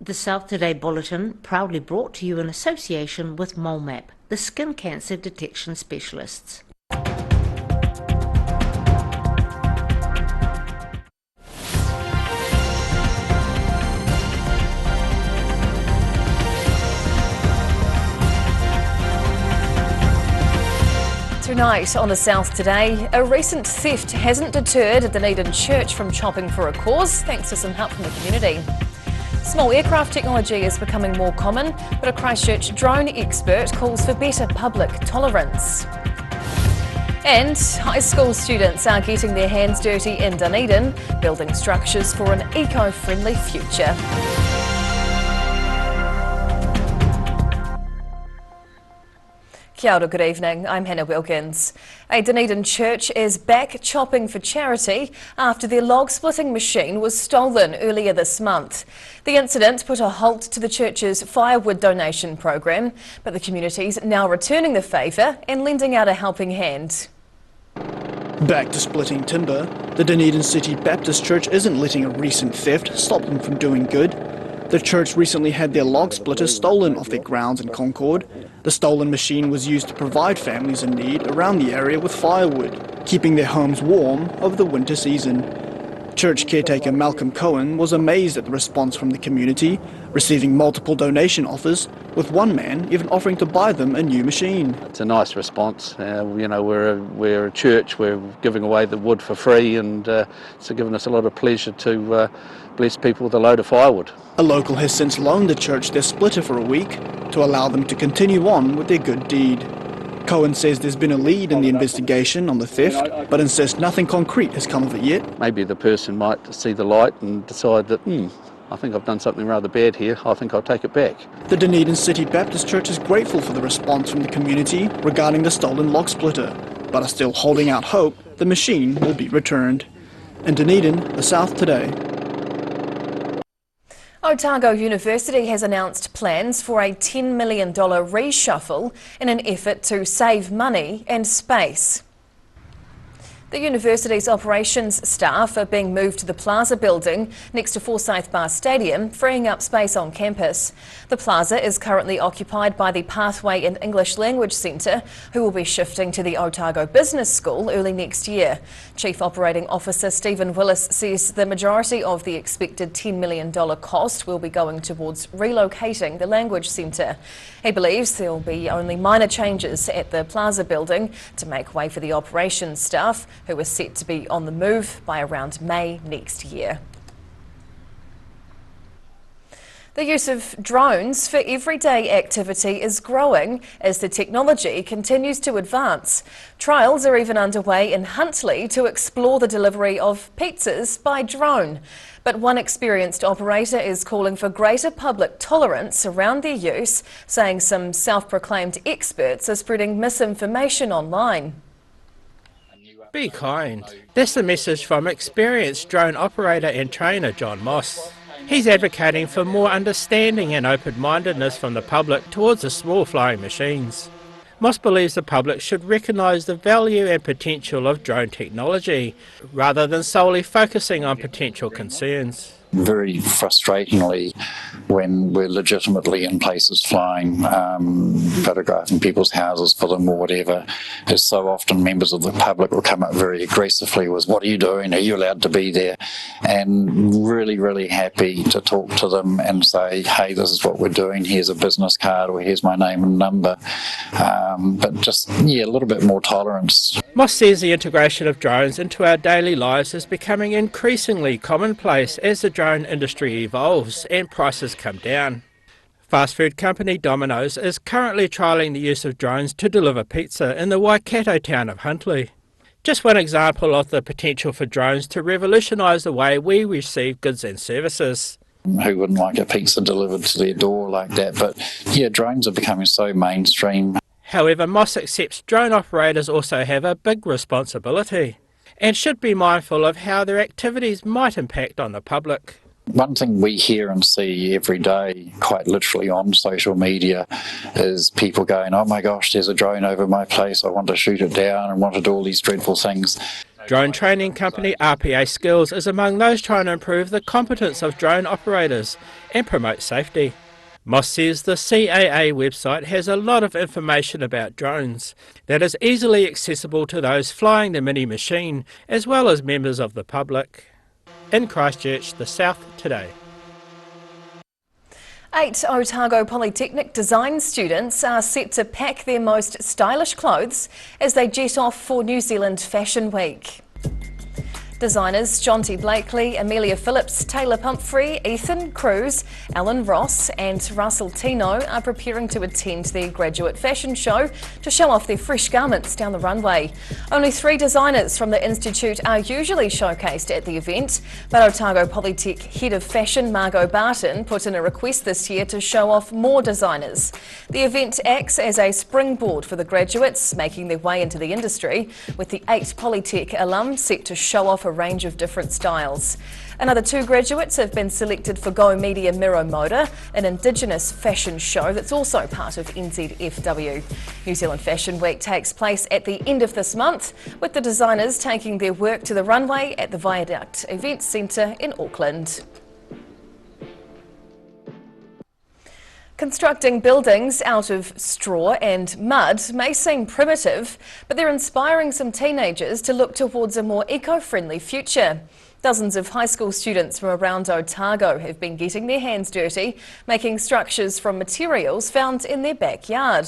The South Today Bulletin, proudly brought to you in association with MoleMap, the skin cancer detection specialists. Tonight on the South Today, a recent theft hasn't deterred a Dunedin church from chopping for a cause, thanks to some help from the community. Small aircraft technology is becoming more common, but a Christchurch drone expert calls for better public tolerance. And high school students are getting their hands dirty in Dunedin, building structures for an eco-friendly future. Kia ora, good evening. I'm Hannah Wilkins. A Dunedin church is back chopping for charity after their log splitting machine was stolen earlier this month. The incident put a halt to the church's firewood donation program, but the community's now returning the favour and lending out a helping hand. Back to splitting timber, the Dunedin City Baptist Church isn't letting a recent theft stop them from doing good. The church recently had their log splitter stolen off their grounds in Concord. The stolen machine was used to provide families in need around the area with firewood, keeping their homes warm over the winter season. Church caretaker Malcolm Cohen was amazed at the response from the community, receiving multiple donation offers, with one man even offering to buy them a new machine. It's a nice response. We're a church, we're giving away the wood for free, and it's given us a lot of pleasure to bless people with a load of firewood. A local has since loaned the church their splitter for a week to allow them to continue on with their good deed. Cohen says there's been a lead in the investigation on the theft, but insists nothing concrete has come of it yet. Maybe the person might see the light and decide that, I think I've done something rather bad here, I think I'll take it back. The Dunedin City Baptist Church is grateful for the response from the community regarding the stolen log splitter, but are still holding out hope the machine will be returned. In Dunedin, the South Today. Otago University has announced plans for a $10 million reshuffle in an effort to save money and space. The university's operations staff are being moved to the Plaza building next to Forsyth Bar Stadium, freeing up space on campus. The Plaza is currently occupied by the Pathway and English Language Centre, who will be shifting to the Otago Business School early next year. Chief Operating Officer Stephen Willis says the majority of the expected $10 million cost will be going towards relocating the Language Centre. He believes there will be only minor changes at the Plaza building to make way for the operations staff, who is set to be on the move by around May next year. The use of drones for everyday activity is growing as the technology continues to advance. Trials are even underway in Huntly to explore the delivery of pizzas by drone. But one experienced operator is calling for greater public tolerance around their use, saying some self-proclaimed experts are spreading misinformation online. Be kind. That's the message from experienced drone operator and trainer John Moss. He's advocating for more understanding and open-mindedness from the public towards the small flying machines. Moss believes the public should recognise the value and potential of drone technology, rather than solely focusing on potential concerns. Very frustratingly, when we're legitimately in places flying, photographing people's houses for them or whatever, is so often members of the public will come up very aggressively with, what are you doing? Are you allowed to be there? And really, really happy to talk to them and say, hey, this is what we're doing. Here's a business card, or here's my name and number. But just, a little bit more tolerance. Moss says the integration of drones into our daily lives is becoming increasingly commonplace as the drone industry evolves and prices come down. Fast food company Domino's is currently trialling the use of drones to deliver pizza in the Waikato town of Huntly. Just one example of the potential for drones to revolutionise the way we receive goods and services. Who wouldn't like a pizza delivered to their door like that? But drones are becoming so mainstream. However, Moss accepts drone operators also have a big responsibility and should be mindful of how their activities might impact on the public. One thing we hear and see every day, quite literally on social media, is people going, oh my gosh, there's a drone over my place, I want to shoot it down, and want to do all these dreadful things. Drone training company RPA Skills is among those trying to improve the competence of drone operators and promote safety. Moss says the CAA website has a lot of information about drones that is easily accessible to those flying the mini machine as well as members of the public. In Christchurch, the South Today. 8 Otago Polytechnic design students are set to pack their most stylish clothes as they jet off for New Zealand Fashion Week. Designers Jonty Blakely, Amelia Phillips, Taylor Pumphrey, Ethan Cruz, Alan Ross and Russell Tino are preparing to attend the graduate fashion show to show off their fresh garments down the runway. Only 3 designers from the Institute are usually showcased at the event, but Otago Polytech Head of Fashion Margot Barton put in a request this year to show off more designers. The event acts as a springboard for the graduates making their way into the industry, with the 8 Polytech alum set to show off a range of different styles. Another 2 graduates have been selected for Go Media Miro Moda, an Indigenous fashion show that's also part of NZFW. New Zealand Fashion Week takes place at the end of this month, with the designers taking their work to the runway at the Viaduct Event Centre in Auckland. Constructing buildings out of straw and mud may seem primitive, but they're inspiring some teenagers to look towards a more eco-friendly future. Dozens of high school students from around Otago have been getting their hands dirty, making structures from materials found in their backyard.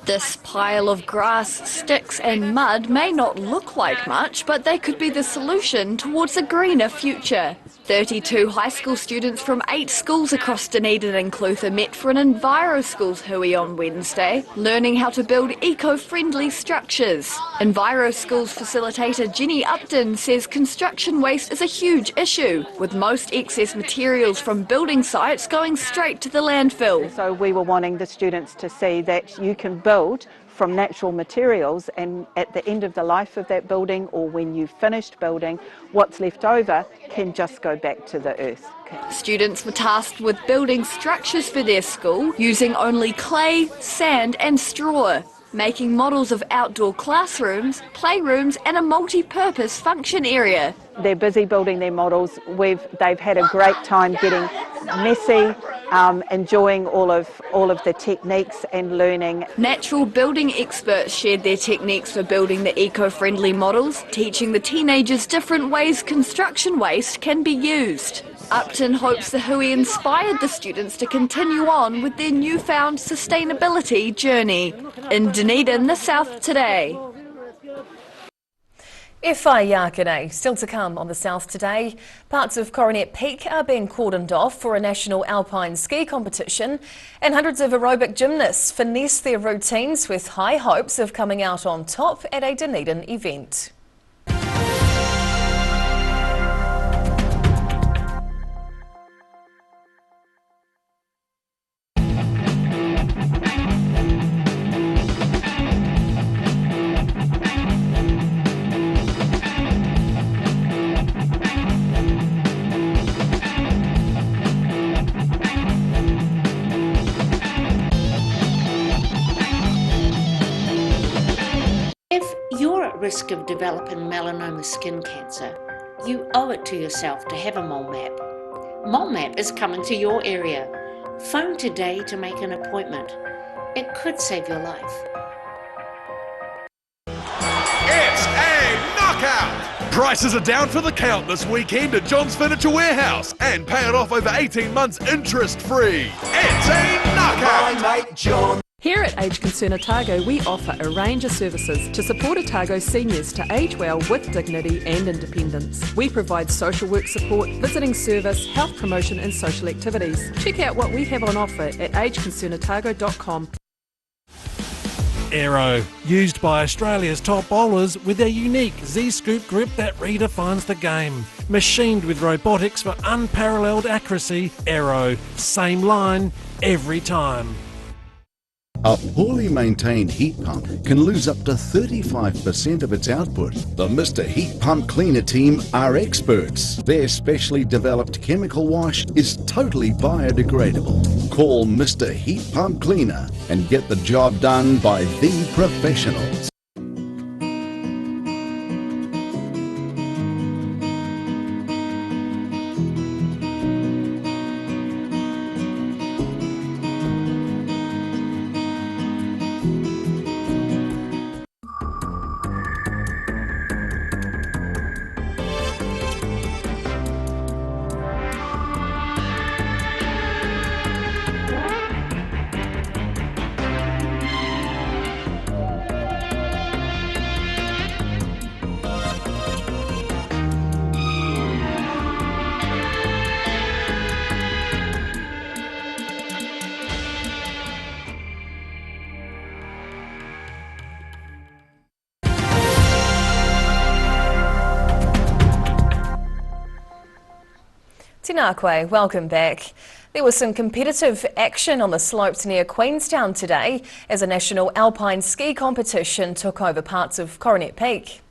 This pile of grass, sticks and mud may not look like much, but they could be the solution towards a greener future. 32 high school students from 8 schools across Dunedin and Clutha met for an Enviroschools hui on Wednesday, learning how to build eco-friendly structures. Enviroschools facilitator Jenny Upton says construction waste is a huge issue, with most excess materials from building sites going straight to the landfill. So we were wanting the students to see that you can build from natural materials, and at the end of the life of that building, or when you've finished building, what's left over can just go back to the earth. Students were tasked with building structures for their school using only clay, sand and straw, making models of outdoor classrooms, playrooms and a multi-purpose function area. They're busy building their models. They've had a great time getting messy, enjoying all of the techniques and learning. Natural building experts shared their techniques for building the eco-friendly models, teaching the teenagers different ways construction waste can be used. Upton hopes the hui inspired the students to continue on with their newfound sustainability journey. In Dunedin, the South Today. Whai Yakane, still to come on the South Today. Parts of Coronet Peak are being cordoned off for a national alpine ski competition, and hundreds of aerobic gymnasts finesse their routines with high hopes of coming out on top at a Dunedin event. You're at risk of developing melanoma skin cancer. You owe it to yourself to have a mole map. Mole map is coming to your area. Phone today to make an appointment. It could save your life. It's a knockout! Prices are down for the count this weekend at John's Furniture Warehouse, and pay it off over 18 months interest-free. It's a knockout! My mate John. Here at Age Concern Otago, we offer a range of services to support Otago seniors to age well with dignity and independence. We provide social work support, visiting service, health promotion and social activities. Check out what we have on offer at ageconcernotago.com. Aero, used by Australia's top bowlers with their unique Z-scoop grip that redefines the game. Machined with robotics for unparalleled accuracy, Aero, same line, every time. A poorly maintained heat pump can lose up to 35% of its output. The Mr. Heat Pump Cleaner team are experts. Their specially developed chemical wash is totally biodegradable. Call Mr. Heat Pump Cleaner and get the job done by the professionals. Tēnā koe, welcome back. There was some competitive action on the slopes near Queenstown today as a national alpine ski competition took over parts of Coronet Peak.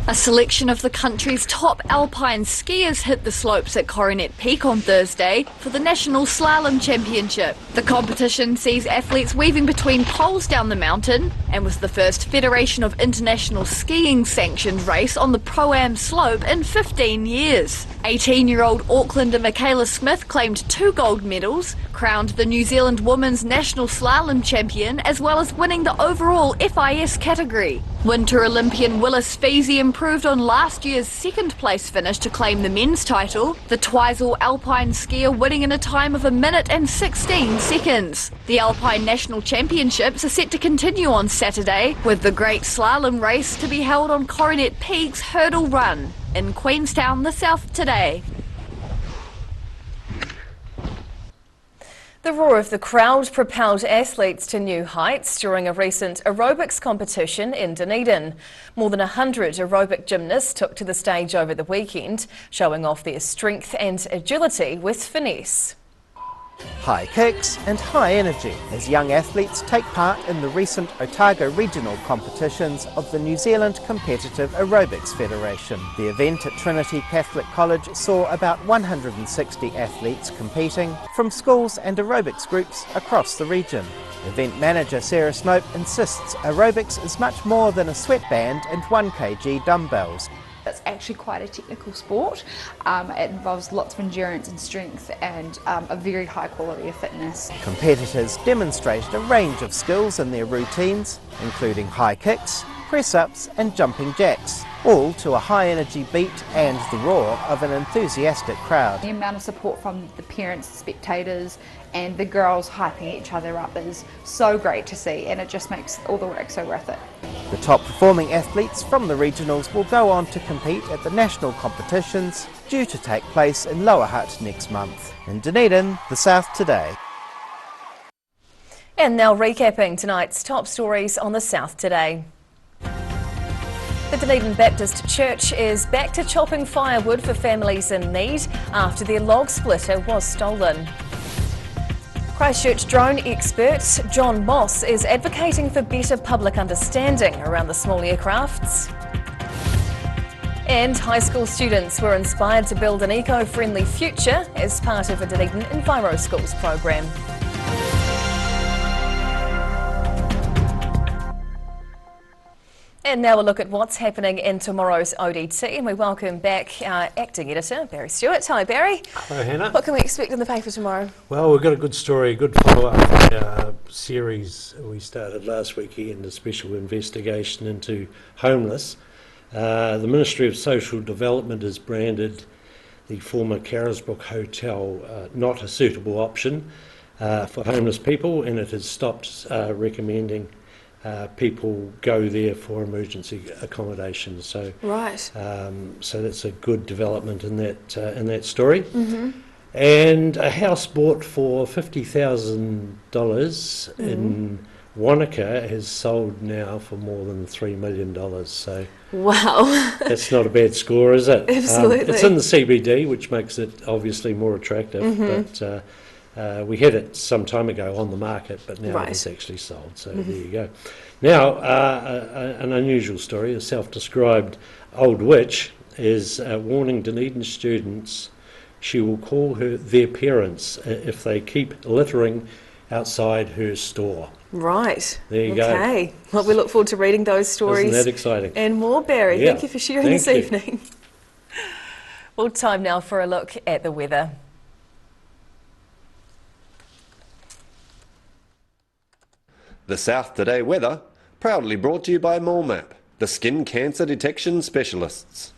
A selection of the country's top alpine skiers hit the slopes at Coronet Peak on Thursday for the National Slalom Championship. The competition sees athletes weaving between poles down the mountain and was the first Federation of International Skiing sanctioned race on the Pro-Am slope in 15 years. 18-year-old Aucklander Michaela Smith claimed 2 gold medals, crowned the New Zealand Women's National Slalom Champion, as well as winning the overall FIS category. Winter Olympian Willis Feasey improved on last year's second place finish to claim the men's title, the Twizel alpine skier winning in a time of 1 minute and 16 seconds. The Alpine National Championships are set to continue on Saturday, with the Great Slalom Race to be held on Coronet Peak's Hurdle Run in Queenstown, the South today. The roar of the crowd propelled athletes to new heights during a recent aerobics competition in Dunedin. More than 100 aerobic gymnasts took to the stage over the weekend, showing off their strength and agility with finesse. High kicks and high energy as young athletes take part in the recent Otago regional competitions of the New Zealand Competitive Aerobics Federation. The event at Trinity Catholic College saw about 160 athletes competing from schools and aerobics groups across the region. Event manager Sarah Snope insists aerobics is much more than a sweatband and 1 kg dumbbells. It's actually quite a technical sport. It involves lots of endurance and strength and a very high quality of fitness. Competitors demonstrated a range of skills in their routines, including high kicks, press-ups and jumping jacks, all to a high energy beat and the roar of an enthusiastic crowd. The amount of support from the parents, spectators and the girls hyping each other up is so great to see, and it just makes all the work so worth it. The top performing athletes from the regionals will go on to compete at the national competitions due to take place in Lower Hutt next month. In Dunedin, the South today. And now recapping tonight's top stories on the South today. The Dunedin Baptist Church is back to chopping firewood for families in need after their log splitter was stolen. Christchurch drone expert John Moss is advocating for better public understanding around the small aircrafts. And high school students were inspired to build an eco-friendly future as part of a Dunedin Enviroschools program. And now a look at what's happening in tomorrow's ODT, and we welcome back our acting editor, Barry Stewart. Hello, Barry. Hello, Hannah. What can we expect in the paper tomorrow? Well, we've got a good story, a good follow-up to our series we started last weekend, a special investigation into homeless. The Ministry of Social Development has branded the former Carisbrook Hotel not a suitable option for homeless people, and it has stopped recommending people go there for emergency accommodation. So, right. So that's a good development in that story. Mm-hmm. And a house bought for $50,000 in Wanaka has sold now for more than $3 million. So wow, that's not a bad score, is it? Absolutely. It's in the CBD, which makes it obviously more attractive. Mm-hmm. But we had it some time ago on the market, but now right. it's actually sold. So there you go. Now, an unusual story. A self-described old witch is warning Dunedin students she will call their parents if they keep littering outside her store. Right. There you go. Okay. Well, we look forward to reading those stories. Isn't that exciting? And more, Barry. Yeah. Thank you for sharing this evening. Well, time now for a look at the weather. The South Today weather, proudly brought to you by MoleMap, the skin cancer detection specialists.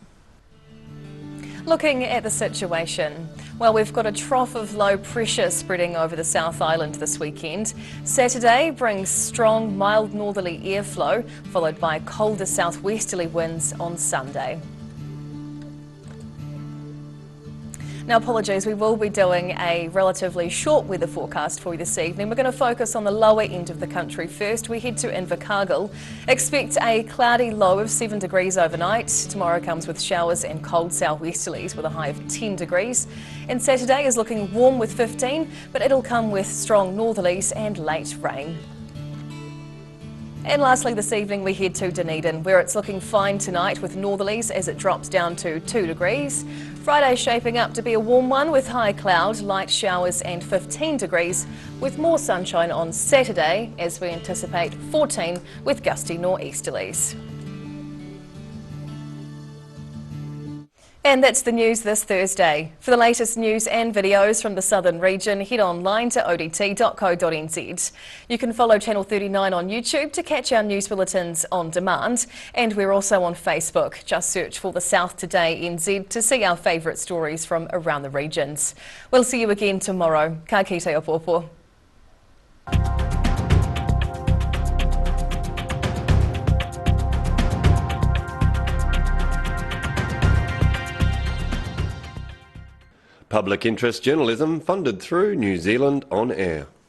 Looking at the situation, well, we've got a trough of low pressure spreading over the South Island this weekend. Saturday brings strong, mild northerly airflow, followed by colder southwesterly winds on Sunday. Now, apologies, we will be doing a relatively short weather forecast for you this evening. We're going to focus on the lower end of the country first. We head to Invercargill. Expect a cloudy low of 7 degrees overnight. Tomorrow comes with showers and cold southwesterlies with a high of 10 degrees. And Saturday is looking warm with 15, but it'll come with strong northerlies and late rain. And lastly this evening we head to Dunedin, where it's looking fine tonight with northerlies as it drops down to 2 degrees. Friday shaping up to be a warm one with high cloud, light showers and 15 degrees, with more sunshine on Saturday as we anticipate 14 with gusty nor'easterlies. And that's the news this Thursday. For the latest news and videos from the southern region, head online to odt.co.nz. You can follow Channel 39 on YouTube to catch our news bulletins on demand. And we're also on Facebook. Just search for the South Today NZ to see our favourite stories from around the regions. We'll see you again tomorrow. Ka kite o pōpō. Public interest journalism funded through New Zealand On Air.